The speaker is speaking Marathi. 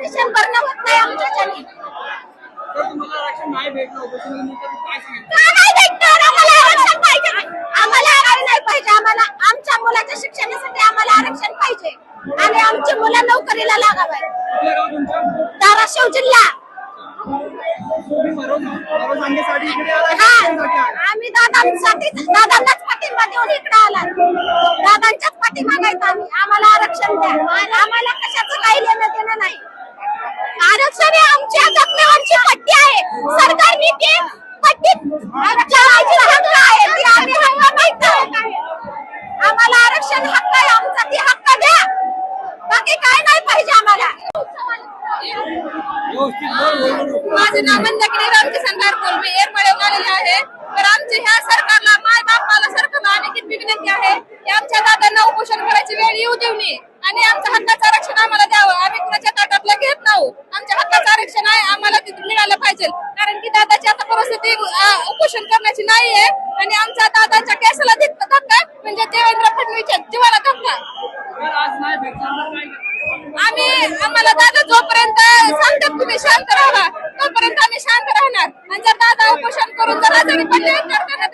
कंडिशन भरणं होत नाही आमच्याच्याने. तुम्हाला आरक्षण नाही भेटलं उपोषणानंतर काय सांगेल? का नाही भेटणार? आम्हाला आरक्षण पाहिजे. आम्हाला आरक्षण नाही पाहिजे. आम्हाला आमच्या मुलाच्या शिक्षणासाठी आम्हाला आरक्षण पाहिजे आणि आमची मुलं नोकरीला लागावे. कुठलं गाव तुमचं? धाराशिव जिल्हा. तुम्ही मरोजांगेसाठी इकडे आला हा, कशासाठी आला? आम्ही दादांनाच पाठिंबा देऊन इकडे आलात. दादांच्याच पाठीमागे आहेत आम्ही. आम्हाला आरक्षण द्या. आम्हाला कशाचं काही लेणं देणं नाही. आरक्षण हे आमच्या जखमेवरची पट्टी आहे. सरकारने ती पट्टी लावायची हक्क आहे. ती आम्ही हक्क माहित आहे. आम्हाला आरक्षण हक्क आहे आमचा. ती हक्क द्या. बाकी काय नाही पाहिजे आम्हाला. व्यवस्थित बोल. माझे नाव मंदाकिनी रामकिसन गारकोल. मी एरमळ्याहून आलेले आहे. तर आमच्या ह्या सरकारला, माय बापाला सरकारला अनेक विनंती आहे की आमच्या दादांना उपोषण करायची वेळ येऊ देऊ नये आणि आमच्या हक्काचं आरक्षण आम्हाला द्यावं. आम्ही कुणाच्या ताटातलं घेत नाही. आमच्या हक्काचं आरक्षण आहे, आम्हाला तिथून मिळालं पाहिजे. कारण की दादाची आता परिस्थिती उपोषण करण्याची नाही आहे आणि आमच्या दादाच्या केसाला धक्का म्हणजे देवेंद्र फडणवीसच्या जीवाला धक्का. जर आज नाही भेटलं तर काय करणार? आम्हाला दादा जोपर्यंत सांगतात तुम्ही शांत राहा तोपर्यंत आम्ही शांत राहणार आणि जर दादा उपोषण करून जर आजारी पडले तर त्यांना